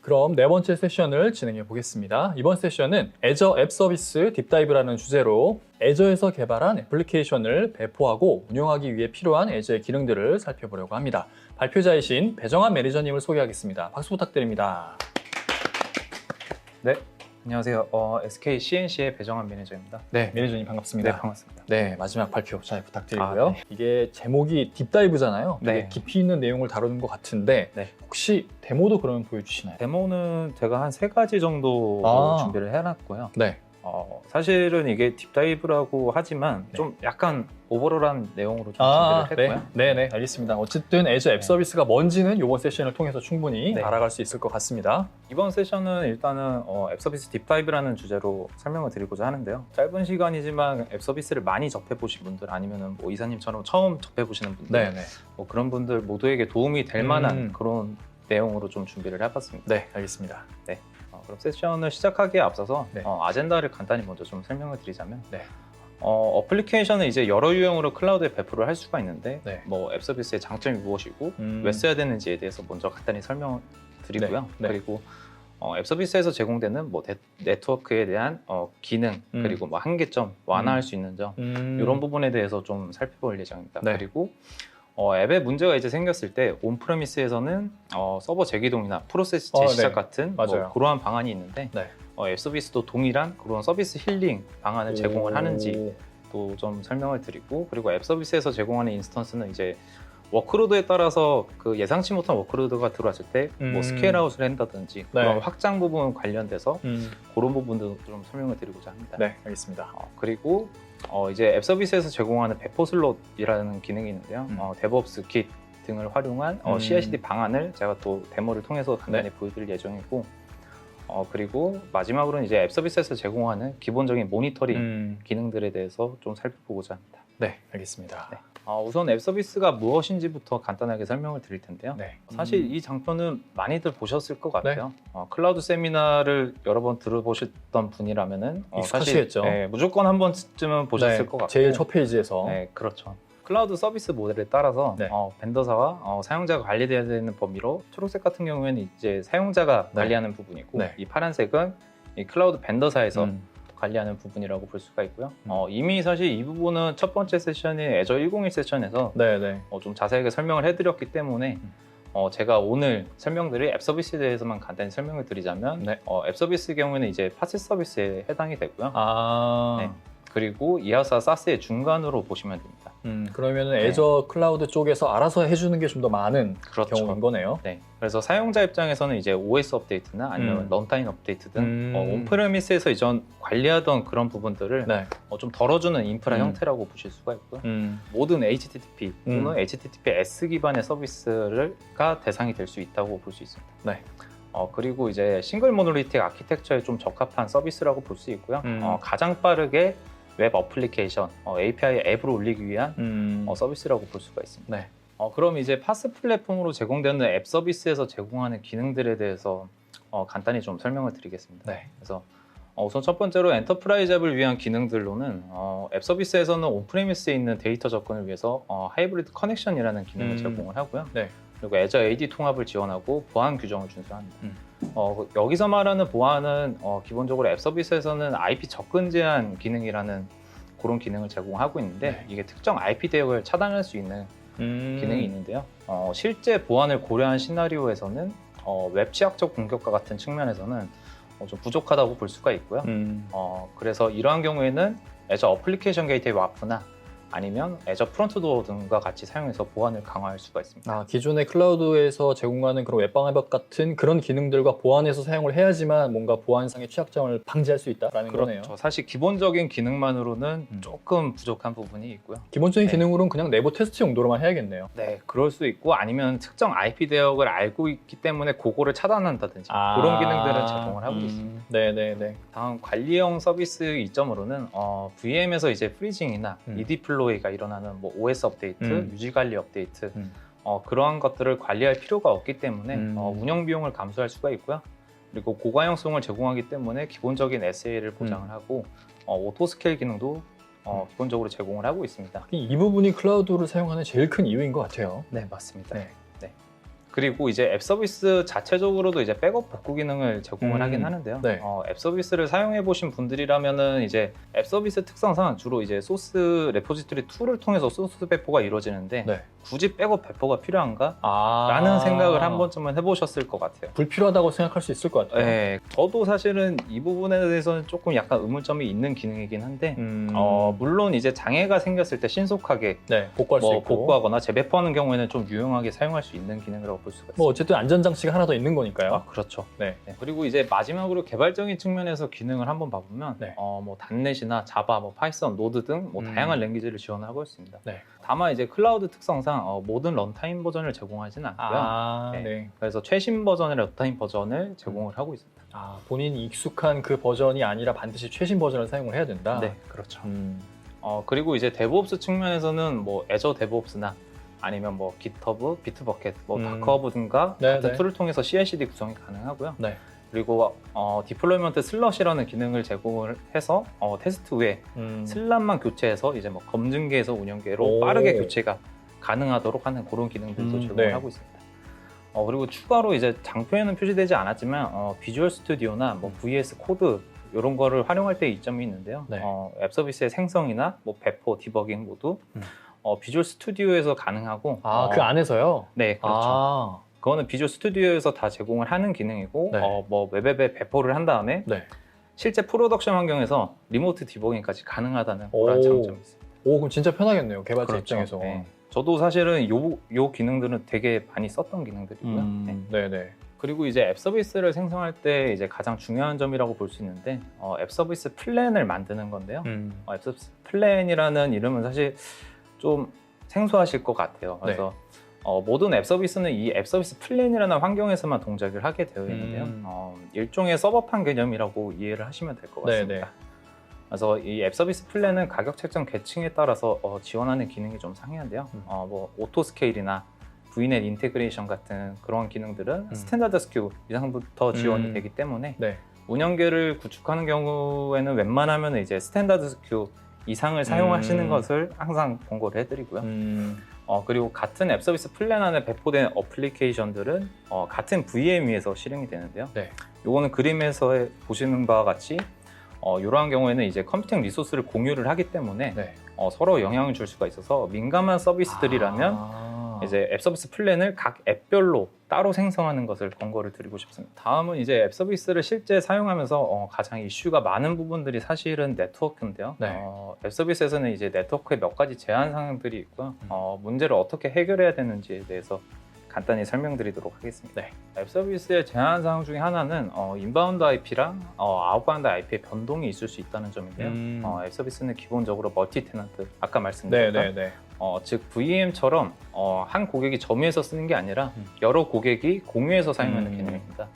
그럼 네 번째 세션을 진행해 보겠습니다. 이번 세션은 애저 앱 서비스 딥다이브라는 주제로 애저에서 개발한 애플리케이션을 배포하고 운영하기 위해 필요한 애저의 기능들을 살펴보려고 합니다. 발표자이신 배정환 매니저님을 소개하겠습니다. 박수 부탁드립니다. 네, 안녕하세요. SK CNC의 배정환 매니저입니다. 네, 매니저님 반갑습니다. 네, 반갑습니다. 네, 마지막 발표 잘 부탁드리고요. 네. 이게 제목이 딥다이브잖아요. 되게 네. 깊이 있는 내용을 다루는 것 같은데 네. 혹시 데모도 그러면 보여주시나요? 데모는 제가 한 3가지 정도 준비를 해놨고요. 네. 사실은 이게 딥다이브라고 하지만 네. 좀 약간 오버롤한 내용으로 좀 준비를 했고요. 네, 알겠습니다. 어쨌든 애저 앱 네. 서비스가 뭔지는 이번 세션을 통해서 충분히 네. 알아갈 수 있을 것 같습니다. 이번 세션은 일단은 앱 서비스 딥다이브라는 주제로 설명을 드리고자 하는데요. 짧은 시간이지만 앱 서비스를 많이 접해보신 분들 아니면 뭐 이사님처럼 처음 접해보시는 분들 네. 뭐 그런 분들 모두에게 도움이 될 만한 그런 내용으로 좀 준비를 해봤습니다. 네, 알겠습니다. 그럼 세션을 시작하기에 앞서서 네. 아젠다를 간단히 먼저 좀 설명을 드리자면 네. 어플리케이션은 이제 여러 유형으로 클라우드에 배포를 할 수가 있는데 네. 뭐 앱 서비스의 장점이 무엇이고 왜 써야 되는지에 대해서 먼저 간단히 설명을 드리고요. 네. 그리고 앱 서비스에서 제공되는 뭐 네트워크에 대한 기능 그리고 뭐 한계점 완화할 수 있는 점 이런 부분에 대해서 좀 살펴볼 예정입니다. 네. 그리고 앱에 문제가 이제 생겼을 때 온프레미스에서는 서버 재기동이나 프로세스 재시작 네. 같은 맞아요. 뭐 그러한 방안이 있는데 네. 앱 서비스도 동일한 그런 서비스 힐링 방안을 제공을 하는지 또 좀 설명을 드리고, 그리고 앱 서비스에서 제공하는 인스턴스는 이제 워크로드에 따라서 그 예상치 못한 워크로드가 들어왔을 때 뭐 스케일아웃을 한다든지 그런 확장 부분 관련돼서 그런 부분도 좀 설명을 드리고자 합니다. 네, 알겠습니다. 그리고 이제 앱 서비스에서 제공하는 배포 슬롯이라는 기능이 있는데요. 데브옵스 킷 등을 활용한 CI/CD 방안을 제가 또 데모를 통해서 간단히 보여드릴 예정이고, 그리고 마지막으로는 이제 앱 서비스에서 제공하는 기본적인 모니터링 기능들에 대해서 좀 살펴보고자 합니다. 네, 알겠습니다. 네. 우선 앱 서비스가 무엇인지부터 간단하게 설명을 드릴 텐데요. 네. 사실 이 장표는 많이들 보셨을 것 같아요. 클라우드 세미나를 여러 번 들어보셨던 분이라면은 익숙하시겠죠. 사실 무조건 한 번쯤은 보셨을 것 같고, 제일 첫 페이지에서 네, 그렇죠. 클라우드 서비스 모델에 따라서 벤더사와 사용자가 관리되어야 되는 범위로 초록색 같은 경우에는 이제 사용자가 관리하는 부분이고, 이 파란색은 이 클라우드 벤더사에서 관리하는 부분이라고 볼 수가 있고요. 이미 사실 이 부분은 첫 번째 세션인 애저 101 세션에서 좀 자세하게 설명을 해드렸기 때문에 제가 오늘 설명드릴 앱 서비스에 대해서만 간단히 설명을 드리자면 앱 서비스의 경우에는 이제 파스 서비스에 해당이 되고요. 네. 그리고 이하사 사스의 중간으로 보시면 됩니다. 그러면 애저 클라우드 쪽에서 알아서 해주는 게 좀 더 많은 경우인 거네요. 네. 그래서 사용자 입장에서는 이제 OS 업데이트나 아니면 런타임 업데이트 등 온프레미스에서 이전 관리하던 그런 부분들을 좀 덜어주는 인프라 형태라고 보실 수가 있고요. 모든 HTTP 또는 HTTPS 기반의 서비스가 대상이 될 수 있다고 볼 수 있습니다. 네. 그리고 이제 싱글 모노리틱 아키텍처에 좀 적합한 서비스라고 볼 수 있고요. 가장 빠르게 웹 어플리케이션, API 앱으로 올리기 위한 서비스라고 볼 수가 있습니다. 네. 그럼 이제 파스 플랫폼으로 제공되는 앱 서비스에서 제공하는 기능들에 대해서 간단히 좀 설명을 드리겠습니다. 그래서 우선 첫 번째로 엔터프라이즈 앱을 위한 기능들로는 앱 서비스에서는 온프레미스에 있는 데이터 접근을 위해서 하이브리드 커넥션이라는 기능을 제공을 하고요. 그리고 애저 AD 통합을 지원하고 보안 규정을 준수합니다. 여기서 말하는 보안은 기본적으로 앱 서비스에서는 IP 접근 제한 기능이라는 그런 기능을 제공하고 있는데 이게 특정 IP 대역을 차단할 수 있는 기능이 있는데요. 실제 보안을 고려한 시나리오에서는 웹 취약적 공격과 같은 측면에서는 좀 부족하다고 볼 수가 있고요. 그래서 이러한 경우에는 애저 어플리케이션 게이트웨이 와프나 아니면 애저 프론트도어 등과 같이 사용해서 보안을 강화할 수가 있습니다. 기존의 클라우드에서 제공하는 그런 웹방 앱 같은 그런 기능들과 보안해서 사용을 해야지만 뭔가 보안상의 취약점을 방지할 수 있다라는 거네요. 사실 기본적인 기능만으로는 조금 부족한 부분이 있고요. 기본적인 기능으로는 그냥 내부 테스트 용도로만 해야겠네요. 네, 그럴 수 있고 아니면 특정 IP 대역을 알고 있기 때문에 그거를 차단한다든지 그런 기능들은 제공을 하고 있습니다. 네네네. 다음 관리형 서비스 이점으로는 VM에서 이제 프리징이나 리디플로이가 일어나는 뭐 OS 업데이트, 유지 관리 업데이트 그러한 것들을 관리할 필요가 없기 때문에 운영 비용을 감소할 수가 있고요. 그리고 고가형성을 제공하기 때문에 기본적인 SLA를 보장을 하고 오토 스케일 기능도 기본적으로 제공을 하고 있습니다. 이 부분이 클라우드를 사용하는 제일 큰 이유인 것 같아요. 네, 맞습니다. 네. 그리고 이제 앱 서비스 자체적으로도 이제 백업 복구 기능을 제공을 하긴 하는데요. 네. 앱 서비스를 사용해 보신 분들이라면은 이제 앱 서비스 특성상 주로 이제 소스 레포지토리 툴을 통해서 소스 배포가 이루어지는데 네. 굳이 백업 배포가 필요한가? 라는 생각을 한 번쯤은 해보셨을 것 같아요. 불필요하다고 생각할 수 있을 것 같아요. 네, 저도 사실은 이 부분에 대해서는 조금 약간 의문점이 있는 기능이긴 한데 물론 이제 장애가 생겼을 때 신속하게 네, 복구할 수 뭐 있고. 복구하거나 재배포하는 경우에는 좀 유용하게 사용할 수 있는 기능이라고 볼 수가 있습니다. 뭐 어쨌든 안전장치가 하나 더 있는 거니까요. 아, 그렇죠. 네. 네, 그리고 이제 마지막으로 개발적인 측면에서 기능을 한번 봐보면 네. 뭐 단넷이나 자바, 뭐 파이썬, 노드 등 뭐 다양한 랭귀지를 지원하고 있습니다. 네. 다만 이제 클라우드 특성상 모든 런타임 버전을 제공하지는 않고요. 네. 네. 그래서 최신 버전의 런타임 버전을 제공을 하고 있습니다. 본인이 익숙한 그 버전이 아니라 반드시 최신 버전을 사용을 해야 된다. 네, 그렇죠. 그리고 그리고 이제 데브옵스 측면에서는 뭐 애저 데브옵스나 아니면 뭐 깃허브, 비트버켓, 뭐 다크허브 등과 네, 같은 네. 툴을 통해서 CI/CD 구성이 가능하고요. 네. 그리고 디플로이먼트 슬럿이라는 기능을 제공을 해서 테스트 후에 슬랍만 교체해서 이제 뭐 검증계에서 운영계로 오. 빠르게 교체가 가능하도록 하는 그런 기능들도 제공을 네. 하고 있습니다. 그리고 추가로 이제 장표에는 표시되지 않았지만 비주얼 스튜디오나 뭐 VS 코드 이런 거를 활용할 때 이점이 있는데요. 네. 앱 서비스의 생성이나 뭐 배포, 디버깅 모두 비주얼 스튜디오에서 가능하고 그 안에서요? 네, 그렇죠. 그거는 비주얼 스튜디오에서 다 제공을 하는 기능이고 네. 뭐 웹앱에 배포를 한 다음에 네. 실제 프로덕션 환경에서 리모트 디버깅까지 가능하다는 오. 그런 장점이 있습니다. 그럼 진짜 편하겠네요. 개발자 그렇죠. 입장에서. 네. 저도 사실은 요 기능들은 되게 많이 썼던 기능들이고요. 네. 네네. 그리고 이제 앱 서비스를 생성할 때 이제 가장 중요한 점이라고 볼 수 있는데 앱 서비스 플랜을 만드는 건데요. 앱 서비스 플랜이라는 이름은 사실 좀 생소하실 것 같아요. 그래서 모든 앱 서비스는 이 앱 서비스 플랜이라는 환경에서만 동작을 하게 되어 있는데요. 일종의 서버판 개념이라고 이해를 하시면 될 것 같습니다. 네네. 그래서 이 앱 서비스 플랜은 가격 책정 계층에 따라서 지원하는 기능이 좀 상이한데요. 뭐 오토 스케일이나 VNet 인테그레이션 같은 그런 기능들은 스탠다드 SKU 이상부터 지원이 되기 때문에 네. 운영계를 구축하는 경우에는 웬만하면 이제 스탠다드 SKU 이상을 사용하시는 것을 항상 권고를 해드리고요. 그리고 같은 앱 서비스 플랜 안에 배포된 어플리케이션들은 같은 VM 위에서 실행이 되는데요. 네. 요거는 그림에서 보시는 바와 같이 이러한 경우에는 이제 컴퓨팅 리소스를 공유를 하기 때문에 네. 서로 영향을 줄 수가 있어서 민감한 서비스들이라면 이제 앱 서비스 플랜을 각 앱별로 따로 생성하는 것을 권고를 드리고 싶습니다. 다음은 이제 앱 서비스를 실제 사용하면서 가장 이슈가 많은 부분들이 사실은 네트워크인데요. 네. 앱 서비스에서는 이제 네트워크에 몇 가지 제한 사항들이 있고요. 문제를 어떻게 해결해야 되는지에 대해서 간단히 설명드리도록 하겠습니다. 네. 앱 서비스의 제한 사항 중에 하나는 인바운드 IP랑 아웃바운드 IP의 변동이 있을 수 있다는 점인데요. 앱 서비스는 기본적으로 멀티 테넌트, 아까 말씀드렸던 네네네. 즉 VM처럼 한 고객이 점유해서 쓰는 게 아니라 여러 고객이 공유해서 사용하는 개념입니다.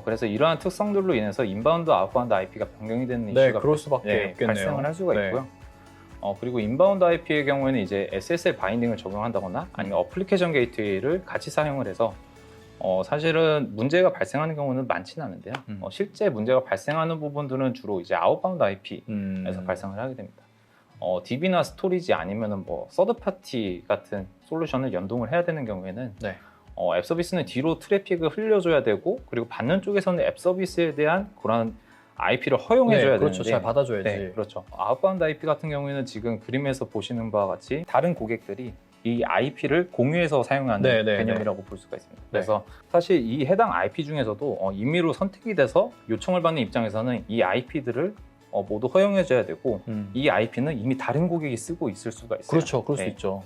그래서 이러한 특성들로 인해서 인바운드, 아웃바운드 IP가 변경이 되는 네, 이슈가 그럴 수밖에 없겠네요. 발생을 할 수가 네. 있고요. 그리고 인바운드 IP의 경우에는 이제 SSL 바인딩을 적용한다거나 아니면 어플리케이션 게이트웨이를 같이 사용을 해서 사실은 문제가 발생하는 경우는 많지는 않은데요. 실제 문제가 발생하는 부분들은 주로 이제 아웃바운드 IP에서 발생을 하게 됩니다. DB나 스토리지 아니면은 뭐 서드 파티 같은 솔루션을 연동을 해야 되는 경우에는 네. 앱 서비스는 뒤로 트래픽을 흘려줘야 되고 그리고 받는 쪽에서는 앱 서비스에 대한 그런 IP를 허용해줘야 네, 그렇죠. 되는데 잘 받아줘야지. 네, 그렇죠. 아웃바운드 IP 같은 경우에는 지금 그림에서 보시는 바와 같이 다른 고객들이 이 IP를 공유해서 사용하는 네, 네, 개념이라고 볼 수가 있습니다. 그래서 사실 이 해당 IP 중에서도 임의로 선택이 돼서 요청을 받는 입장에서는 이 IP들을 모두 허용해줘야 되고 이 IP는 이미 다른 고객이 쓰고 있을 수가 있어요. 그렇죠. 그럴 수 네. 있죠.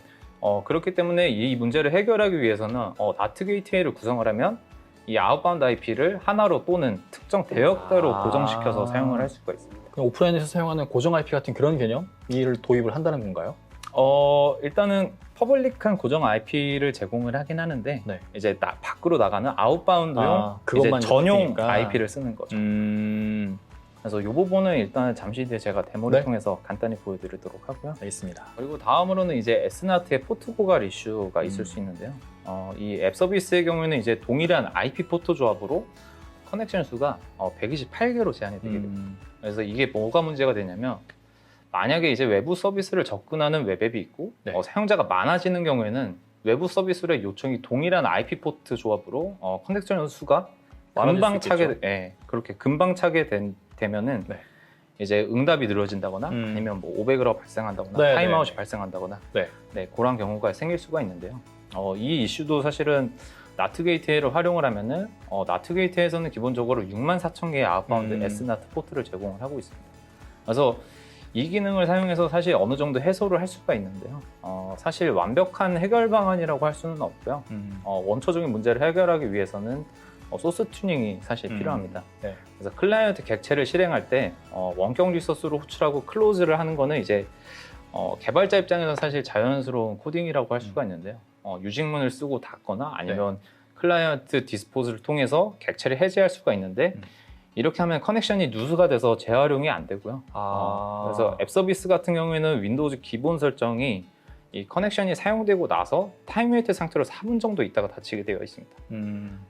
그렇기 때문에 이 문제를 해결하기 위해서는 나트 게이트웨이를 구성을 하면 이 아웃바운드 IP를 하나로 또는 특정 대역대로 고정시켜서 사용을 할 수가 있습니다. 그럼 오프라인에서 사용하는 고정 IP 같은 그런 개념을 도입을 한다는 건가요? 일단은 퍼블릭한 고정 IP를 제공을 하긴 하는데 네. 이제 밖으로 나가는 아웃바운드용 이제 그것만 전용 있으니까. IP를 쓰는 거죠. 그래서 이 부분은 일단 잠시 뒤에 제가 데모를 네. 통해서 간단히 보여드리도록 하고요. 알겠습니다. 그리고 다음으로는 이제 SNAT의 포트 고갈 이슈가 있을 수 있는데요. 이 앱 서비스의 경우에는 이제 동일한 IP 포트 조합으로 커넥션 수가 128개로 제한이 되게 됩니다. 그래서 이게 뭐가 문제가 되냐면 만약에 이제 외부 서비스를 접근하는 웹앱이 있고 네. 사용자가 많아지는 경우에는 외부 서비스의 요청이 동일한 IP 포트 조합으로 커넥션 수가 많아질 금방 수 차게 있겠죠. 그렇게 금방 차게 되면은 네. 이제 응답이 늦어진다거나 아니면 뭐 오백에러 발생한다거나 네, 타임아웃이 네. 발생한다거나 네. 그런 경우가 생길 수가 있는데요. 이 이슈도 사실은 나트 게이트웨이를 활용을 하면은 나트 게이트웨이에서는 기본적으로 64,000개의 아웃바운드 S나트 포트를 제공을 하고 있습니다. 그래서 이 기능을 사용해서 사실 어느 정도 해소를 할 수가 있는데요. 사실 완벽한 해결 방안이라고 할 수는 없고요. 원초적인 문제를 해결하기 위해서는 소스 튜닝이 사실 필요합니다. 네. 그래서 클라이언트 객체를 실행할 때 원격 리소스로 호출하고 클로즈를 하는 거는 이제 개발자 입장에서 사실 자연스러운 코딩이라고 할 수가 있는데요. 유직문을 쓰고 닫거나 아니면 클라이언트 디스포즈를 통해서 객체를 해제할 수가 있는데 이렇게 하면 커넥션이 누수가 돼서 재활용이 안 되고요. 그래서 앱 서비스 같은 경우에는 윈도우즈 기본 설정이 이 커넥션이 사용되고 나서 타임웨이트 상태로 4분 정도 있다가 닫히게 되어 있습니다.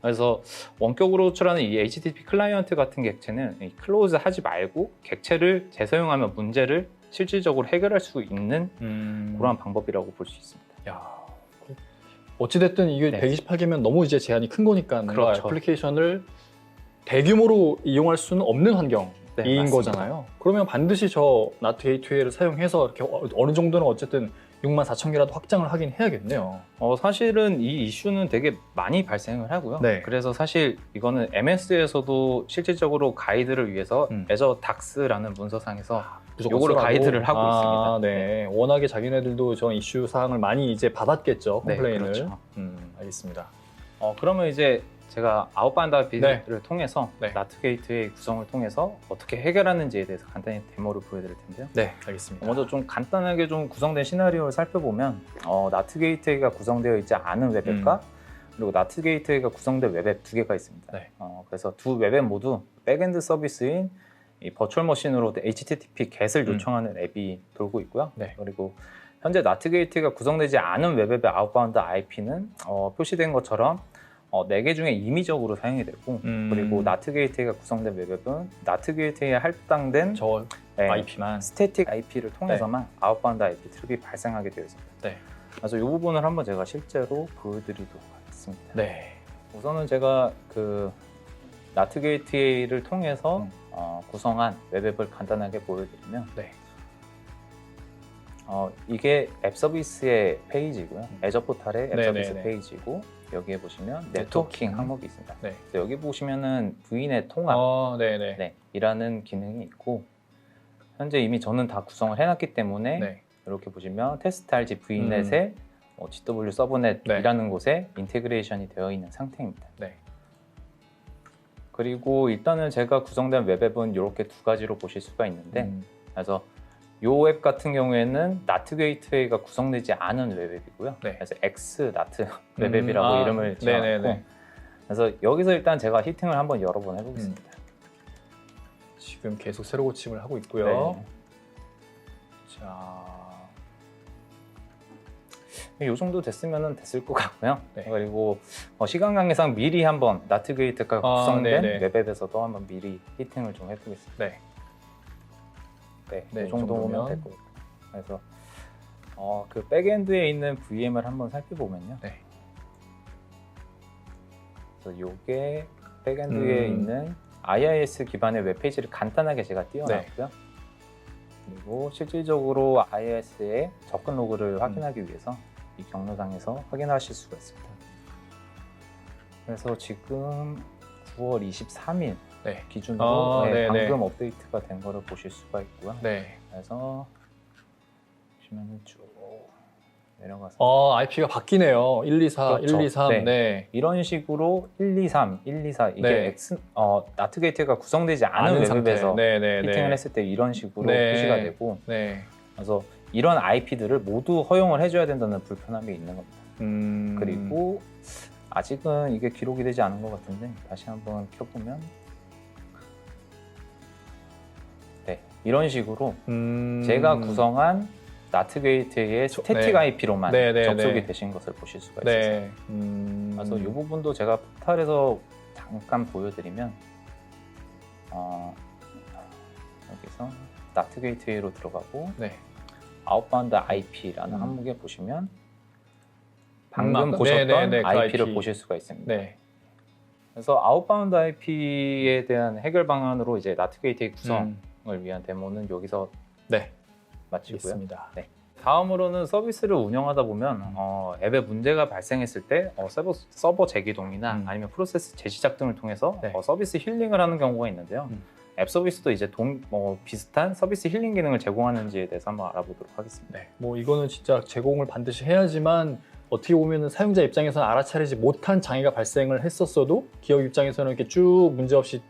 그래서 원격으로 호출하는 이 HTTP 클라이언트 같은 객체는 이 클로즈 하지 말고 객체를 재사용하면 문제를 실질적으로 해결할 수 있는 그러한 방법이라고 볼 수 있습니다. 야, 어찌됐든 이게 네. 128개면 너무 이제 제한이 큰 거니까 그렇죠. 애플리케이션을 대규모로 이용할 수는 없는 환경인 맞습니다. 거잖아요. 그러면 반드시 저 나트 게이트웨이를 사용해서 이렇게 어느 정도는 어쨌든 64,000개라도 확장을 하긴 해야겠네요. 사실은 이 이슈는 되게 많이 발생을 하고요. 네. 그래서 사실 이거는 MS에서도 실질적으로 가이드를 위해서 애저 닥스라는 문서상에서 무조건 요거를 쓰라고? 가이드를 하고 있습니다. 네. 워낙에 자기네들도 저 이슈 사항을 많이 이제 받았겠죠. 네, 컴플레인을. 그렇죠. 알겠습니다. 그러면 이제 제가 아웃바운드 IP를 네. 통해서 네. 나트 게이트웨이 구성을 통해서 어떻게 해결하는지에 대해서 간단히 데모를 보여드릴 텐데요. 네, 알겠습니다. 먼저 좀 간단하게 좀 구성된 시나리오를 살펴보면 나트 게이트웨이가 구성되어 있지 않은 웹앱과 그리고 나트 게이트웨이가 구성된 웹앱 두 개가 있습니다. 네. 그래서 두 웹앱 모두 백엔드 서비스인 이 버추얼 머신으로 HTTP get을 요청하는 앱이 돌고 있고요. 네. 그리고 현재 나트 게이트웨이가 구성되지 않은 웹앱의 아웃바운드 IP는 표시된 것처럼 4개 중에 임의적으로 사용이 되고 그리고 나트 게이트웨이가 구성된 웹앱은 나트 게이트웨이에 할당된 저 IP만. 스태틱 IP를 통해서만 아웃바운드 IP 트립이 발생하게 되어 있습니다. 네. 그래서 이 부분을 한번 제가 실제로 보여드리도록 하겠습니다. 네. 우선은 제가 그 나트 게이트웨이를 통해서 구성한 웹앱을 간단하게 보여드리면 네. 이게 앱 서비스의 페이지고요. 애저 포탈의 앱 네, 서비스 네, 네. 페이지고 여기에 보시면 네트워킹. 네트워킹 항목이 있습니다. 네. 그래서 여기 보시면은 VNet 통합 네네. 이라는 기능이 있고 현재 이미 저는 다 구성을 해놨기 때문에 네. 이렇게 보시면 테스트 RG VNet에 GW 서브넷이라는 곳에 인테그레이션이 되어 있는 상태입니다. 네. 그리고 일단은 제가 구성된 웹앱은 이렇게 두 가지로 보실 수가 있는데 그래서 이 웹 같은 경우에는 나트 게이트웨이가 구성되지 않은 웹앱이고요. 네. 그래서 X 나트 웹앱이라고 이름을 지어놨고 네네네. 그래서 여기서 일단 제가 히팅을 한번 여러 번 해보겠습니다. 지금 계속 새로 고침을 하고 있고요. 네. 자, 이 정도 됐으면 됐을 것 같고요. 네. 그리고 시간 관계상 미리 한번 나트 게이트가 구성된 네네. 웹앱에서도 한번 미리 히팅을 좀 해보겠습니다. 네. 네, 이 이 정도면 될 것 같아요. 그래서 그 백엔드에 있는 VM을 한번 살펴보면요. 네. 그래서 이게 백엔드에 있는 IIS 기반의 웹페이지를 간단하게 제가 띄워놨고요. 그리고 실질적으로 IIS의 접근 로그를 확인하기 위해서 이 경로상에서 확인하실 수가 있습니다. 그래서 지금 9월 23일 네. 기준으로 네네. 방금 업데이트가 된 거를 보실 수가 있고요. 네. 그래서 보시면 쭉 내려가서 IP가 바뀌네요. 124, 그렇죠. 123. 네. 네. 이런 식으로 123, 124 이게 네. 나트 게이트가 구성되지 않은 아는 상태. 웹앱에서 네네네. 히팅을 했을 때 이런 식으로 네. 표시가 되고 네. 그래서 이런 IP들을 모두 허용을 해줘야 된다는 불편함이 있는 겁니다. 그리고 아직은 이게 기록이 되지 않은 것 같은데 다시 한번 켜보면 네 이런 식으로 제가 구성한 나트 게이트의 스태틱 네. IP로만 네. 접속이 되신 것을 보실 수가 있어요. 네. 그래서 이 부분도 제가 포탈에서 잠깐 보여드리면 여기서 나트 게이트웨이로 들어가고 네. 아웃바운드 IP라는 항목에 보시면 방금 보셨던 네네네, 그 IP를 IP. 보실 수가 있습니다. 네. 그래서 아웃바운드 IP에 대한 해결 방안으로 이제 나트 게이트웨이 구성을 위한 데모는 여기서 네. 마치고요. 있습니다. 네. 다음으로는 서비스를 운영하다 보면 앱에 문제가 발생했을 때 서버 재기동이나 아니면 프로세스 재시작 등을 통해서 네. 서비스 힐링을 하는 경우가 있는데요. 앱 서비스도 이제 비슷한 서비스 힐링 기능을 제공하는지에 대해서 한번 알아보도록 하겠습니다. 네. 뭐 이거는 진짜 제공을 반드시 해야지만 어떻게 보면 사용자 입장에서는 알아차리지 못한 장애가 발생을 했었어도 기업 입장에서는 이렇게 쭉 문제없이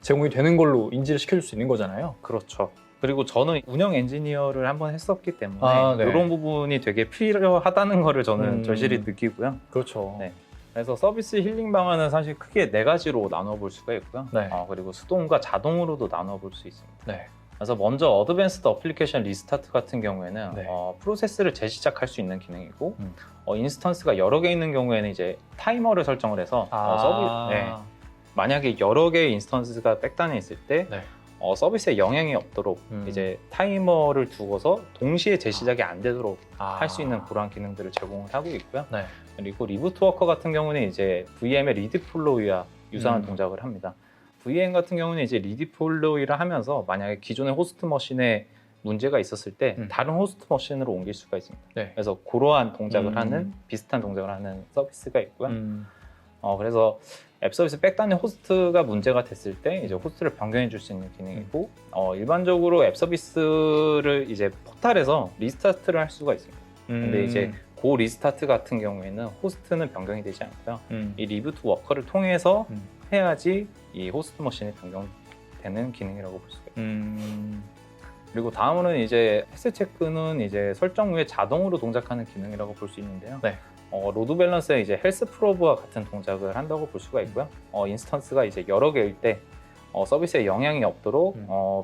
제공이 되는 걸로 인지를 시켜줄 수 있는 거잖아요. 그렇죠. 그리고 저는 운영 엔지니어를 한번 했었기 때문에 네. 이런 부분이 되게 필요하다는 거를 저는 절실히 느끼고요. 그렇죠. 네. 그래서 서비스 힐링 방안은 사실 크게 4가지로 나눠 볼 수가 있고요. 네. 그리고 수동과 자동으로도 나눠 볼 수 있습니다. 네. 그래서 먼저 어드밴스드 어플리케이션 리스타트 같은 경우에는 네. 프로세스를 재시작할 수 있는 기능이고 인스턴스가 여러 개 있는 경우에는 이제 타이머를 설정을 해서 만약에 여러 개의 인스턴스가 백단에 있을 때 네. 서비스에 영향이 없도록 이제 타이머를 두고서 동시에 재시작이 안 되도록 할 수 있는 그러한 기능들을 제공을 하고 있고요. 네. 그리고 리부트 워커 같은 경우는 이제 VM의 리드 플로우와 유사한 동작을 합니다. VM 같은 경우는 이제 리드 플로우를 하면서 만약에 기존의 호스트 머신에 문제가 있었을 때 다른 호스트 머신으로 옮길 수가 있습니다. 네. 그래서 그러한 동작을 하는 비슷한 동작을 하는 서비스가 있고요. 그래서 앱 서비스 백단의 호스트가 문제가 됐을 때 이제 호스트를 변경해 줄 수 있는 기능이고 일반적으로 앱 서비스를 이제 포탈에서 리스타트를 할 수가 있습니다. 근데 이제 그 리스타트 같은 경우에는 호스트는 변경이 되지 않고요. 이 리부트 워커를 통해서 해야지 이 호스트 머신이 변경되는 기능이라고 볼 수가 있습니다. 그리고 다음으로는 이제 헬스 체크는 이제 설정 후에 자동으로 동작하는 기능이라고 볼 수 있는데요. 네. 로드 밸런스에 이제 헬스 프로브와 같은 동작을 한다고 볼 수가 있고요. 인스턴스가 이제 여러 개일 때 서비스에 영향이 없도록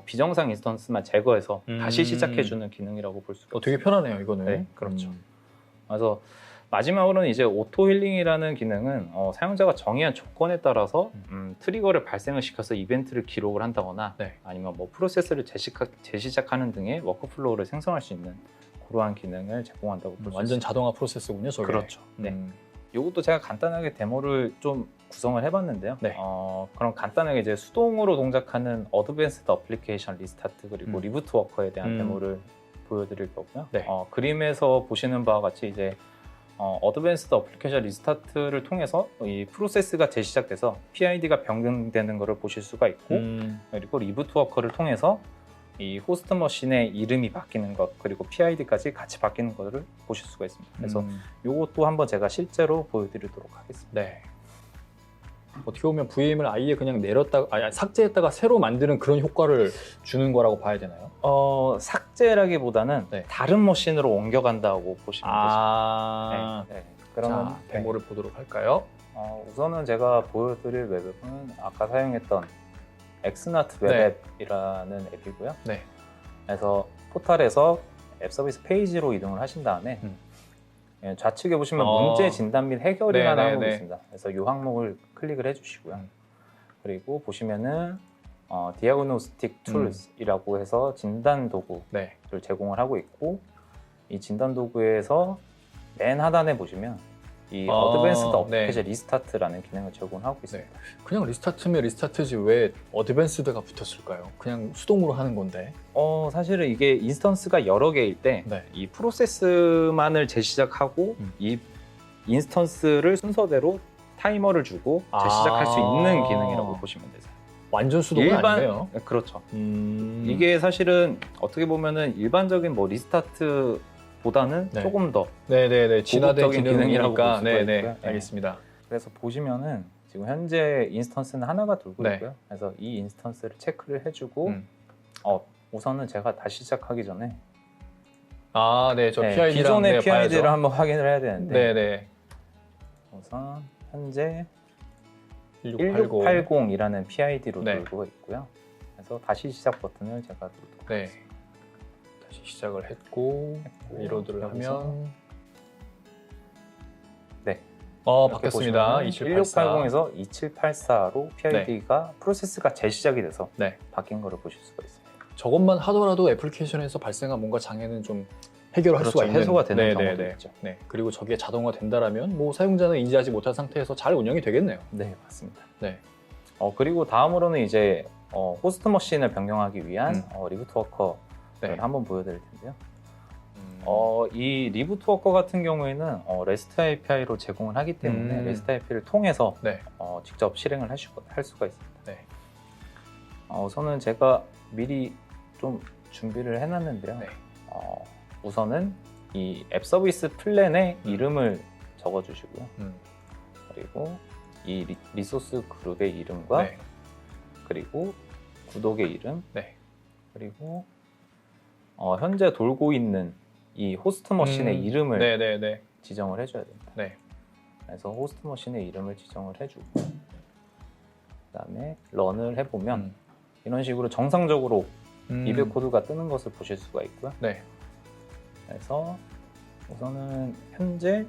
비정상 인스턴스만 제거해서 다시 시작해주는 기능이라고 볼 수가 있습니다. 되게 편하네요, 이거는. 네, 그렇죠. 그래서 마지막으로는 이제 오토 힐링이라는 기능은 사용자가 정의한 조건에 따라서 트리거를 발생을 시켜서 이벤트를 기록을 한다거나 아니면 뭐 프로세스를 재시작하는 등의 워크플로우를 생성할 수 있는 그러한 기능을 제공한다고 볼 수 있습니다. 완전 자동화 프로세스군요, 저게. 그렇죠. 네. 이것도 제가 간단하게 데모를 좀 구성을 해봤는데요. 네. 그럼 간단하게 이제 수동으로 동작하는 어드밴스드 어플리케이션 리스타트 그리고 리부트 워커에 대한 데모를 보여드릴 거고요. 네. 그림에서 보시는 바와 같이 이제 어드밴스드 어플리케이션 리스타트를 통해서 이 프로세스가 재시작돼서 PID가 변경되는 것을 보실 수가 있고 그리고 리부트 워커를 통해서 이 호스트 머신의 이름이 바뀌는 것 그리고 PID까지 같이 바뀌는 것을 보실 수가 있습니다. 그래서 이것도 한번 제가 실제로 보여드리도록 하겠습니다. 네. 어떻게 보면 VM을 아예 그냥 삭제했다가 새로 만드는 그런 효과를 주는 거라고 봐야 되나요? 삭제라기보다는 다른 머신으로 옮겨간다고 보시면 되죠. 네. 그러면 데모를 보도록 할까요? 우선은 제가 보여드릴 웹앱은 아까 사용했던 엑스나트 웹앱이라는 앱이고요. 네. 그래서 포탈에서 앱 서비스 페이지로 이동을 하신 다음에 좌측에 보시면 문제 진단 및 해결이라는 항목이 있습니다. 그래서 이 항목을 클릭을 해주시고요. 그리고 보시면은 디아그노스틱 툴스이라고 해서 진단 도구를 제공을 하고 있고 이 진단 도구에서 맨 하단에 보시면 이 어드밴스드 어플리케이션 리스타트라는 기능을 제공하고 있습니다. 그냥 리스타트면 리스타트지 왜 어드밴스드가 붙었을까요? 그냥 수동으로 하는 건데. 사실은 이게 인스턴스가 여러 개일 때 이 프로세스만을 재시작하고 이 인스턴스를 순서대로 타이머를 주고 재시작할 수 있는 기능이라고 보시면 되세요. 완전 수동은 아니네요. 그렇죠. 이게 사실은 어떻게 보면은 일반적인 뭐 리스타트 보다는 조금 더 진화된 기능이라고 볼 수가 네네 있고요. 알겠습니다. 그래서 보시면은 지금 현재 인스턴스는 하나가 돌고 있고요. 그래서 이 인스턴스를 체크를 해주고 우선은 제가 다시 시작하기 전에 저 PID랑 기존의 PID를 봐야죠. 한번 확인을 해야 되는데 네네. 우선 현재 1680. 1680이라는 PID로 돌고 있고요. 그래서 다시 시작 버튼을 제가 누르도록 하겠습니다. 다시 시작을 했고 리로드를 하면 바뀌었습니다. 1680에서 2784로 PID가 프로세스가 재시작이 돼서 바뀐 거를 보실 수가 있습니다. 저것만 하더라도 애플리케이션에서 발생한 뭔가 장애는 좀 해결할 그렇죠. 수가 있는 해소가 되는 네, 경우도 네, 네. 있죠. 네. 그리고 저게 자동화 된다라면 뭐 사용자는 인지하지 못한 상태에서 잘 운영이 되겠네요. 네, 맞습니다. 네. 그리고 다음으로는 이제 호스트 머신을 변경하기 위한 리부트 워커를 네. 한번 보여드릴 텐데요. 음. 이 리부트 워커 같은 경우에는 REST API로 제공을 하기 때문에 REST API를 통해서 네. 직접 실행을 할 수가 있습니다. 네. 우선은 제가 미리 좀 준비를 해놨는데요. 네. 우선은 이 앱 서비스 플랜의 이름을 적어주시고요. 그리고 이 리소스 그룹의 이름과 네. 그리고 구독의 이름, 네. 그리고 현재 돌고 있는 이 호스트 머신의 이름을 네, 네, 네. 지정을 해줘야 됩니다. 네. 그래서 호스트 머신의 이름을 지정을 해주고 그다음에 런을 해보면 이런 식으로 정상적으로 리뷰 코드가 뜨는 것을 보실 수가 있고요. 네. 그래서 우선은 현재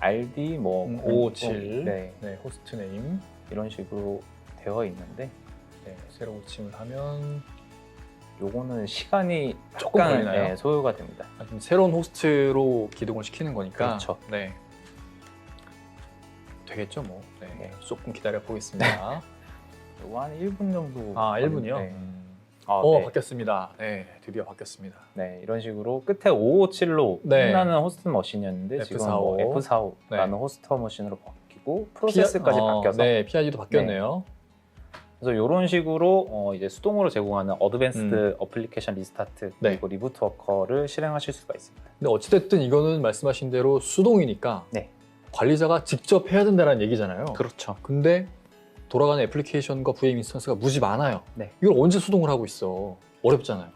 RD 557 네, 네, 호스트 네임 이런 식으로 되어 있는데 네, 새로 고침을 하면 요거는 시간이 조금 약간 걸리나요? 소요가 됩니다. 지금 새로운 호스트로 기동을 시키는 거니까 그렇죠. 네. 되겠죠, 뭐. 네. 네. 조금 기다려 보겠습니다. 요거 한 1분 정도. 1분이요? 네. 네. 네. 바뀌었습니다. 네, 드디어 바뀌었습니다. 네, 이런 식으로 끝에 557로 네. 끝나는 호스트 머신이었는데 지금 F45. F45라는 네. 호스트 머신으로 바뀌고 프로세스까지 바뀌어서 네, PID도 바뀌었네요. 그래서 이런 식으로 이제 수동으로 제공하는 어드밴스드 어플리케이션 리스타트 그리고 리부트 워커를 실행하실 수가 있습니다. 근데 어찌됐든 이거는 말씀하신 대로 수동이니까 네. 관리자가 직접 해야 된다는 얘기잖아요. 그렇죠. 근데 돌아가는 애플리케이션과 VM 인스턴스가 무지 많아요. 네. 이걸 언제 수동을 하고 있어? 어렵잖아요.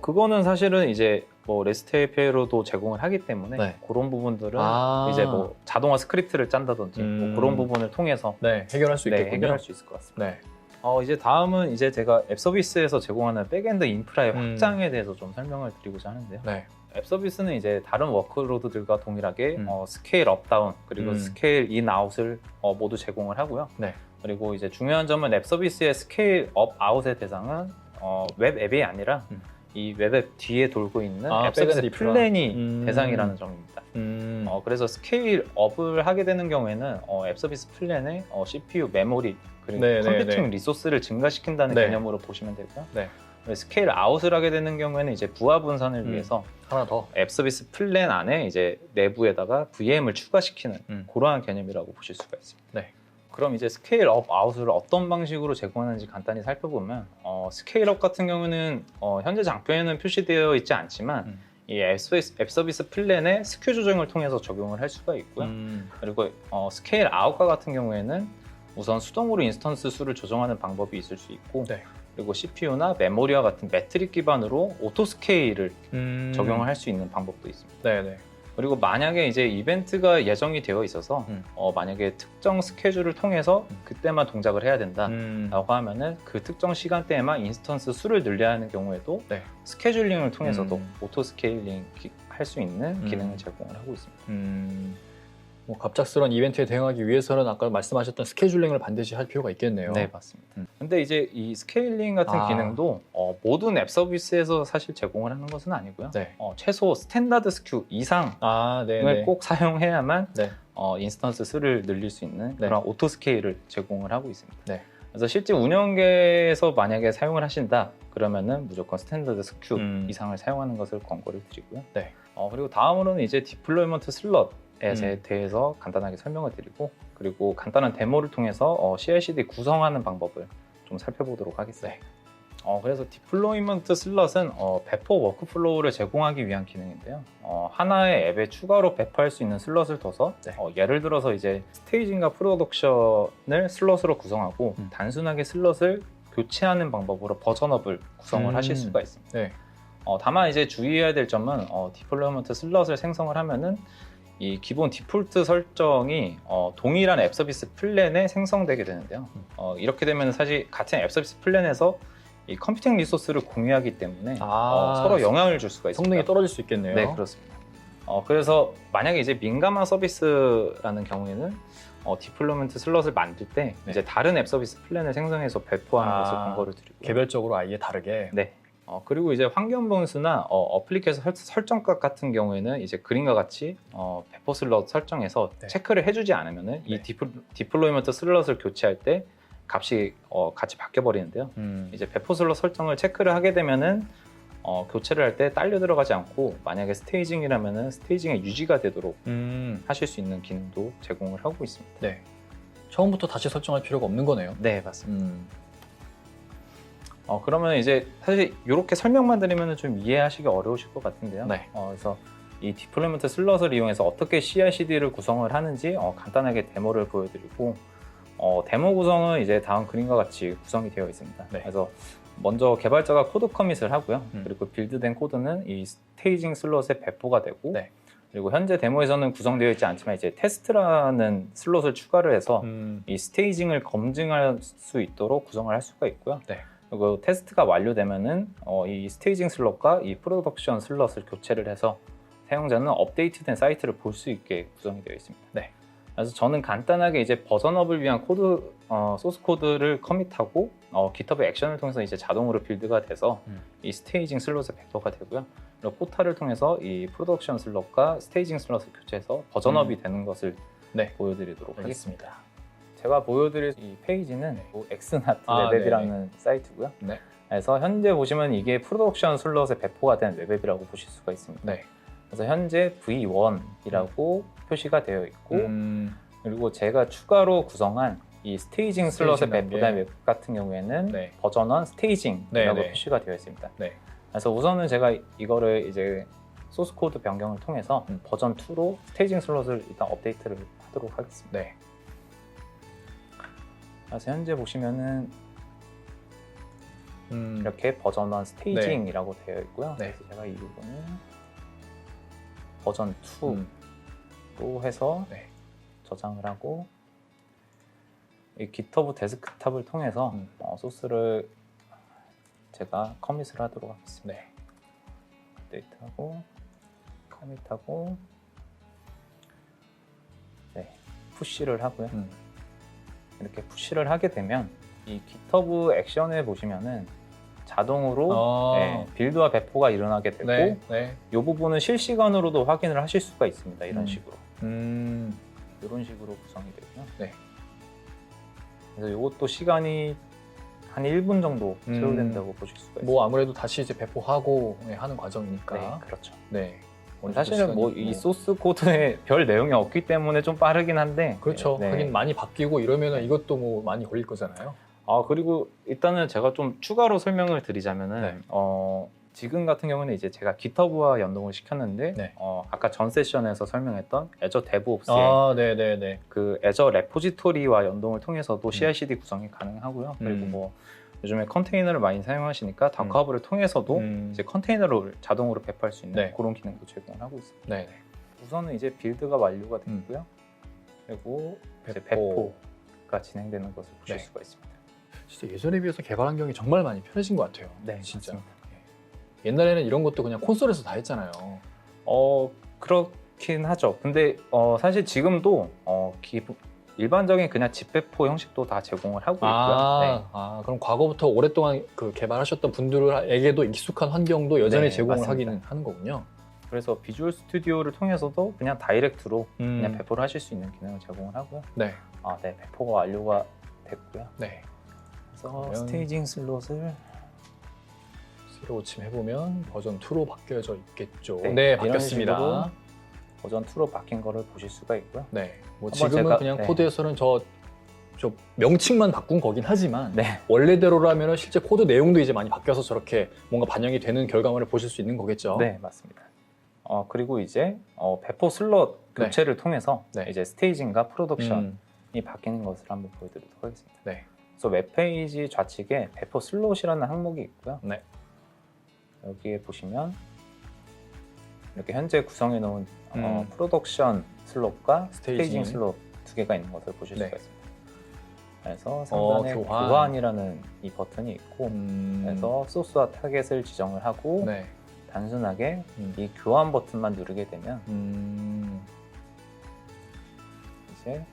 그거는 사실은 이제 REST API로도 제공을 하기 때문에 네. 그런 부분들은 이제 자동화 스크립트를 짠다든지 그런 부분을 통해서 네, 해결할 수 있겠군요. 해결할 수 있을 것 같습니다. 네. 이제 다음은 이제 제가 앱 서비스에서 제공하는 백엔드 인프라의 확장에 대해서 좀 설명을 드리고자 하는데요. 네. 앱 서비스는 이제 다른 워크로드들과 동일하게 스케일 업 다운 그리고 스케일 인 아웃을 모두 제공을 하고요. 네. 그리고 이제 중요한 점은 앱 서비스의 스케일 업 아웃의 대상은 웹 앱이 아니라 이 웹 앱 뒤에 돌고 있는 앱 서비스 플랜이 대상이라는 점입니다. 그래서 스케일 업을 하게 되는 경우에는 앱 서비스 플랜에 CPU, 메모리 그리고 컴퓨팅 리소스를 증가시킨다는 개념으로 보시면 되고요. 네. 스케일 아웃을 하게 되는 경우에는 이제 부하 분산을 위해서 하나 더 앱 서비스 플랜 안에 이제 내부에다가 VM을 추가시키는 그러한 개념이라고 보실 수가 있습니다. 네. 그럼 이제 스케일 업 아웃을 어떤 방식으로 제공하는지 간단히 살펴보면 스케일 업 같은 경우는 현재 장표에는 표시되어 있지 않지만 이 앱 서비스 플랜의 스큐 조정을 통해서 적용을 할 수가 있고요. 그리고 스케일 아웃과 같은 경우에는 우선 수동으로 인스턴스 수를 조정하는 방법이 있을 수 있고 네. 그리고 CPU나 메모리와 같은 매트릭 기반으로 오토 스케일을 적용을 할 수 있는 방법도 있습니다. 네네. 그리고 만약에 이제 이벤트가 예정이 되어 있어서 만약에 특정 스케줄을 통해서 그때만 동작을 해야 된다라고 하면은 그 특정 시간대에만 인스턴스 수를 늘려야 하는 경우에도 네. 스케줄링을 통해서도 오토 스케일링 할 수 있는 기능을 제공을 하고 있습니다. 뭐 갑작스러운 이벤트에 대응하기 위해서는 아까 말씀하셨던 스케줄링을 반드시 할 필요가 있겠네요. 네, 맞습니다. 근데 이제 이 스케일링 같은 기능도 모든 앱 서비스에서 사실 제공을 하는 것은 아니고요. 네. 최소 스탠다드 스큐 이상을 꼭 사용해야만 인스턴스 수를 늘릴 수 있는 그런 오토 스케일을 제공을 하고 있습니다. 네. 그래서 실제 운영계에서 만약에 사용을 하신다 그러면은 무조건 스탠다드 스큐 이상을 사용하는 것을 권고를 드리고요. 네. 그리고 다음으로는 이제 디플로이먼트 슬롯에 대해서 간단하게 설명을 드리고 그리고 간단한 데모를 통해서 CI/CD 구성하는 방법을 좀 살펴보도록 하겠습니다. 그래서 디플로이먼트 슬롯은 배포 워크플로우를 제공하기 위한 기능인데요. 하나의 앱에 추가로 배포할 수 있는 슬롯을 둬서 예를 들어서 이제 스테이징과 프로덕션을 슬롯으로 구성하고 단순하게 슬롯을 교체하는 방법으로 버전업을 구성을 하실 수가 있습니다. 네. 다만 이제 주의해야 될 점은 디플로이먼트 슬롯을 생성을 하면은 이 기본 디폴트 설정이 동일한 앱 서비스 플랜에 생성되게 되는데요. 이렇게 되면 사실 같은 앱 서비스 플랜에서 이 컴퓨팅 리소스를 공유하기 때문에 서로 영향을 줄 수가 있습니다. 성능이 떨어질 수 있겠네요. 네, 그렇습니다. 그래서 만약에 이제 민감한 서비스라는 경우에는 디플로이먼트 슬롯을 만들 때 이제 다른 앱 서비스 플랜을 생성해서 배포하는 것을 권고를 드리고요. 개별적으로 아예 다르게. 네. 그리고 이제 환경 변수나 어플리케이션 설정값 같은 경우에는 이제 그림과 같이 배포 슬롯 설정에서 네. 체크를 해주지 않으면은 이 네. 디플로이먼트 슬롯을 교체할 때 값이 같이 바뀌어 버리는데요. 이제 배포 슬롯 설정을 체크를 하게 되면은 교체를 할 때 딸려 들어가지 않고 만약에 스테이징이라면은 스테이징의 유지가 되도록 하실 수 있는 기능도 제공을 하고 있습니다. 네. 처음부터 다시 설정할 필요가 없는 거네요. 네, 맞습니다. 그러면 이제 사실 이렇게 설명만 드리면 좀 이해하시기 어려우실 것 같은데요. 네. 그래서 이 디플로이먼트 슬롯을 이용해서 어떻게 CI/CD를 구성을 하는지 간단하게 데모를 보여드리고 데모 구성은 이제 다음 그림과 같이 구성이 되어 있습니다. 네. 그래서 먼저 개발자가 코드 커밋을 하고요. 음. 그리고 빌드된 코드는 이 스테이징 슬롯에 배포가 되고 네. 그리고 현재 데모에서는 구성되어 있지 않지만 이제 테스트라는 슬롯을 추가를 해서 이 스테이징을 검증할 수 있도록 구성을 할 수가 있고요. 네. 그리고 테스트가 완료되면은 이 스테이징 슬롯과 이 프로덕션 슬롯을 교체를 해서 사용자는 업데이트된 사이트를 볼 수 있게 구성이 되어 있습니다. 네. 그래서 저는 간단하게 이제 버전업을 위한 코드 소스 코드를 커밋하고 GitHub 액션을 통해서 이제 자동으로 빌드가 돼서 이 스테이징 슬롯에 배포가 되고요. 그리고 포탈을 통해서 이 프로덕션 슬롯과 스테이징 슬롯을 교체해서 버전업이 되는 것을 네. 보여드리도록 알겠습니다. 하겠습니다. 제가 보여드릴 이 페이지는 엑스나트 아, 웹앱이라는 사이트고요. 네. 그래서 현재 보시면 이게 프로덕션 슬롯에 배포가 된 웹앱이라고 보실 수가 있습니다. 네. 그래서 현재 V1이라고 표시가 되어 있고 음. 그리고 제가 추가로 구성한 이 스테이징 슬롯에 스테이징이라는 배포된 게. 웹 같은 경우에는 네. 버전 1 스테이징이라고 네, 네. 표시가 되어 있습니다. 네. 그래서 우선은 제가 이거를 이제 소스 코드 변경을 통해서 버전 2로 스테이징 슬롯을 일단 업데이트를 하도록 하겠습니다. 네. 그래서 현재 보시면은 이렇게 버전 1 스테이징이라고 되어 있고요. 네. 그래서 제가 이 부분을 버전 2로 해서 네. 저장을 하고 이 GitHub 데스크탑을 통해서 소스를 제가 커밋을 하도록 하겠습니다. 네. 업데이트하고 커밋하고 네, 푸시를 하고요. 이렇게 푸시를 하게 되면 이 GitHub 액션에 보시면은 자동으로 네, 빌드와 배포가 일어나게 되고 네. 네. 이 부분은 실시간으로도 확인을 하실 수가 있습니다. 이런 음. 식으로 이런 식으로 구성이 되고요. 네. 그래서 이것도 시간이 한 1분 정도 소요된다고 보실 수가 있습니다. 뭐 아무래도 다시 이제 배포하고 하는 과정이니까. 네, 그렇죠. 네. 사실은 뭐 이 소스 코드에 별 내용이 없기 때문에 좀 빠르긴 한데 그렇죠. 네. 하긴 많이 바뀌고 이러면은 이것도 뭐 많이 걸릴 거잖아요. 그리고 일단은 제가 좀 추가로 설명을 드리자면은 네. 지금 같은 경우는 이제 제가 GitHub와 연동을 시켰는데 네. 아까 전 세션에서 설명했던 Azure DevOps의 네네네. 그 Azure 레포지토리와 연동을 통해서도 CI/CD 구성이 가능하고요. 그리고 뭐 요즘에 컨테이너를 많이 사용하시니까 다크하브를 통해서도 이제 컨테이너를 자동으로 배포할 수 있는 네. 그런 기능도 제공을 하고 있습니다. 네네. 우선은 이제 빌드가 완료가 됐고요. 그리고 이제 배포가 진행되는 것을 보실 네. 수가 있습니다. 진짜 예전에 비해서 개발 환경이 정말 많이 편해진 것 같아요. 네, 진짜. 맞습니다. 옛날에는 이런 것도 그냥 콘솔에서 다 했잖아요. 그렇긴 하죠. 근데 사실 지금도 일반적인 그냥 집배포 형식도 다 제공을 하고 있고요. 네. 그럼 과거부터 오랫동안 그 개발하셨던 분들에게도 익숙한 환경도 여전히 네, 제공을 맞습니다. 하기는 하는 거군요. 그래서 비주얼 스튜디오를 통해서도 그냥 다이렉트로 그냥 음. 배포를 하실 수 있는 기능을 제공을 하고요. 네. 네, 배포가 완료가 됐고요. 네. 그래서 그러면 스테이징 슬롯을 새로 고침해보면 버전 2로 바뀌어져 있겠죠. 네, 네, 이런 바뀌었습니다. 식으로 버전 2로 바뀐 거를 보실 수가 있고요. 네. 뭐 한번 지금은 제가- 그냥 네. 코드에서는 저 명칭만 바꾼 거긴 하지만 네, 원래대로라면 실제 코드 내용도 이제 많이 바뀌어서 저렇게 뭔가 반영이 되는 결과물을 보실 수 있는 거겠죠. 네, 맞습니다. 그리고 이제 배포 슬롯 네. 교체를 통해서 네. 이제 스테이징과 프로덕션이 음. 바뀌는 것을 한번 보여드리도록 하겠습니다. 네. 그래서 웹페이지 좌측에 배포 슬롯이라는 항목이 있고요. 네. 여기에 보시면 이렇게 현재 구성해 놓은 프로덕션 슬롯과 스테이징. 스테이징 슬롯 두 개가 있는 것을 보실 네. 수가 있습니다. 그래서 상단에 교환. 교환이라는 이 버튼이 있고 그래서 소스와 타겟을 지정을 하고 네. 단순하게 이 교환 버튼만 누르게 되면 이제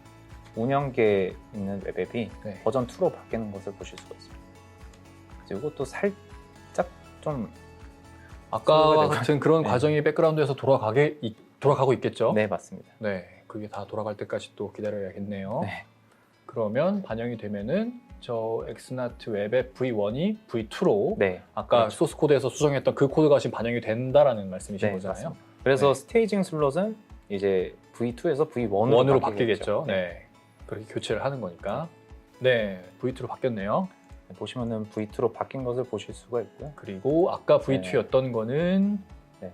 운영계에 있는 웹앱이 네. 버전 2로 바뀌는 것을 보실 수가 있습니다. 그래서 이것도 살짝 좀 아까와 같은 그런 네. 과정이 백그라운드에서 돌아가고 있겠죠? 네, 맞습니다. 네, 그게 다 돌아갈 때까지 또 기다려야겠네요. 네. 그러면 반영이 되면은 저 엑스나트 웹의 V1이 V2로 네. 아까 그렇죠. 소스 코드에서 수정했던 그 코드가 지금 반영이 된다라는 말씀이신 네, 거잖아요. 맞습니다. 그래서 네. 스테이징 슬롯은 이제 V2에서 V1으로 원으로 바뀌겠죠. 네. 그렇게 교체를 하는 거니까. 네, V2로 바뀌었네요. 보시면은 V2로 바뀐 것을 보실 수가 있고요. 그리고 아까 V2였던 거는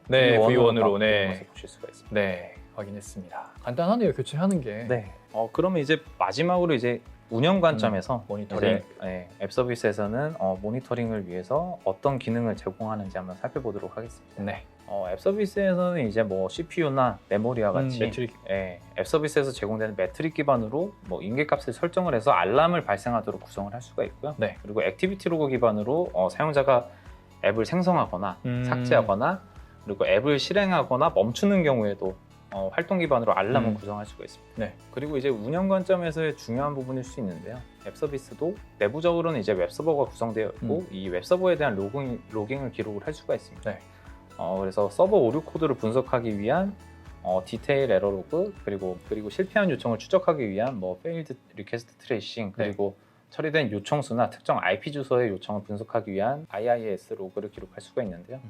네, V1으로 바뀐 네. 것을 보실 수가 있습니다. 네, 확인했습니다. 간단하네요, 교체하는 게. 네. 그러면 이제 마지막으로 이제 운영 관점에서 모니터링. 이제, 앱 서비스에서는 모니터링을 위해서 어떤 기능을 제공하는지 한번 살펴보도록 하겠습니다. 네. 앱 서비스에서는 이제 뭐 CPU나 메모리와 같이 매트릭. 앱 서비스에서 제공되는 매트릭 기반으로 뭐 인계값을 설정을 해서 알람을 발생하도록 구성을 할 수가 있고요. 네. 그리고 액티비티 로그 기반으로 사용자가 앱을 생성하거나 삭제하거나 그리고 앱을 실행하거나 멈추는 경우에도 활동 기반으로 알람을 구성할 수가 있습니다. 네. 그리고 이제 운영 관점에서의 중요한 부분일 수 있는데요. 앱 서비스도 내부적으로는 이제 웹 서버가 구성되어 있고 이 웹 서버에 대한 로깅을 기록을 할 수가 있습니다. 네. 그래서 서버 오류 코드를 분석하기 위한 디테일 에러 로그 그리고 실패한 요청을 추적하기 위한 뭐 failed request tracing 그리고 처리된 요청 수나 특정 IP 주소의 요청을 분석하기 위한 IIS 로그를 기록할 수가 있는데요.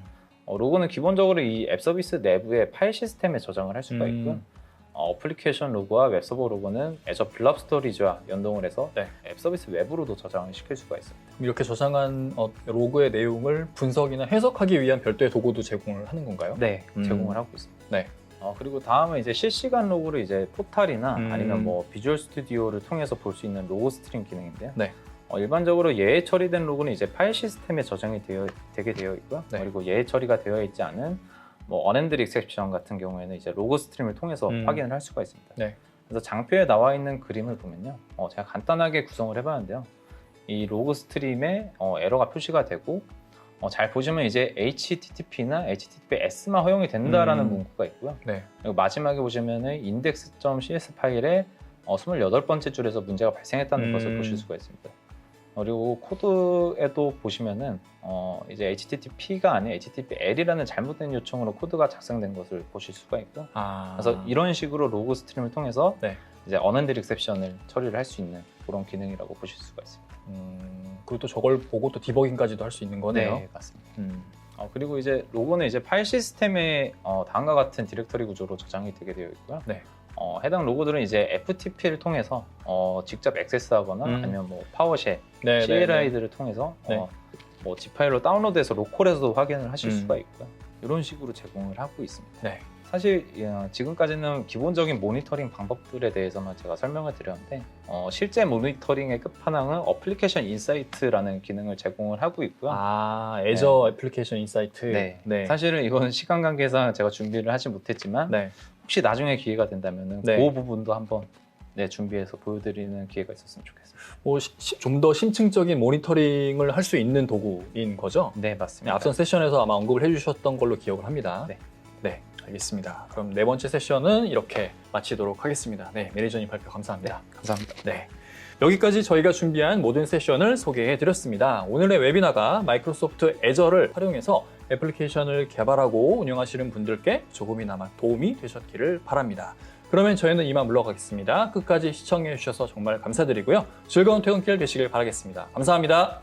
로그는 기본적으로 이 앱 서비스 내부의 파일 시스템에 저장을 할 수가 있고요. 어플리케이션 로그와 웹 서버 로그는 애저 블럽 스토리지와 연동을 해서 앱 서비스 외부로도 저장을 시킬 수가 있습니다. 이렇게 저장한 로그의 내용을 분석이나 해석하기 위한 별도의 도구도 제공을 하는 건가요? 네, 제공을 하고 있습니다. 네. 그리고 다음은 이제 실시간 로그를 이제 포탈이나 아니면 뭐 비주얼 스튜디오를 통해서 볼 수 있는 로그 스트림 기능인데요. 네. 일반적으로 예외 처리된 로그는 이제 파일 시스템에 저장이 되게 되어 있고요. 네. 그리고 예외 처리가 되어 있지 않은 뭐 unhandled exception 같은 경우에는 이제 로그 스트림을 통해서 확인을 할 수가 있습니다. 네. 그래서 장표에 나와 있는 그림을 보면요, 제가 간단하게 구성을 해봤는데요. 이 로그 스트림에 에러가 표시가 되고 잘 보시면 이제 HTTP나 HTTPS만 허용이 된다라는 문구가 있고요. 네. 그리고 마지막에 보시면은 index.cs 파일에 28번째 줄에서 문제가 발생했다는 것을 보실 수가 있습니다. 그리고 코드에도 보시면은 이제 HTTP가 아닌 HTTPL이라는 잘못된 요청으로 코드가 작성된 것을 보실 수가 있고요. 그래서 이런 식으로 로그 스트림을 통해서 이제 unhandled exception을 처리를 할 수 있는 그런 기능이라고 보실 수가 있습니다. 그리고 또 저걸 보고 또 디버깅까지도 할 수 있는 거네요. 네, 맞습니다. 그리고 이제 로그는 이제 파일 시스템에 다음과 같은 디렉터리 구조로 저장이 되게 되어 있고요. 네. 해당 로고들은 이제 FTP를 통해서 직접 액세스하거나 아니면 뭐 파워쉘, CLI들을 통해서 뭐 G 파일로 다운로드해서 로컬에서도 확인을 하실 수가 있고요. 이런 식으로 제공을 하고 있습니다. 네. 사실 지금까지는 기본적인 모니터링 방법들에 대해서만 제가 설명을 드렸는데 실제 모니터링의 끝판왕은 어플리케이션 인사이트라는 기능을 제공을 하고 있고요. 애저 애플리케이션 인사이트. 네. 사실은 이건 시간 관계상 제가 준비를 하지 못했지만 혹시 나중에 기회가 된다면 그 부분도 한번 준비해서 보여드리는 기회가 있었으면 좋겠습니다. 좀 더 심층적인 모니터링을 할 수 있는 도구인 거죠? 네, 맞습니다. 앞선 세션에서 아마 언급을 해주셨던 걸로 기억을 합니다. 네, 알겠습니다. 그럼 네 번째 세션은 이렇게 마치도록 하겠습니다. 네, 매니저님 발표 감사합니다. 감사합니다. 네. 여기까지 저희가 준비한 모든 세션을 소개해드렸습니다. 오늘의 웨비나가 마이크로소프트 애저를 활용해서 애플리케이션을 개발하고 운영하시는 분들께 조금이나마 도움이 되셨기를 바랍니다. 그러면 저희는 이만 물러가겠습니다. 끝까지 시청해주셔서 정말 감사드리고요. 즐거운 퇴근길 되시길 바라겠습니다. 감사합니다.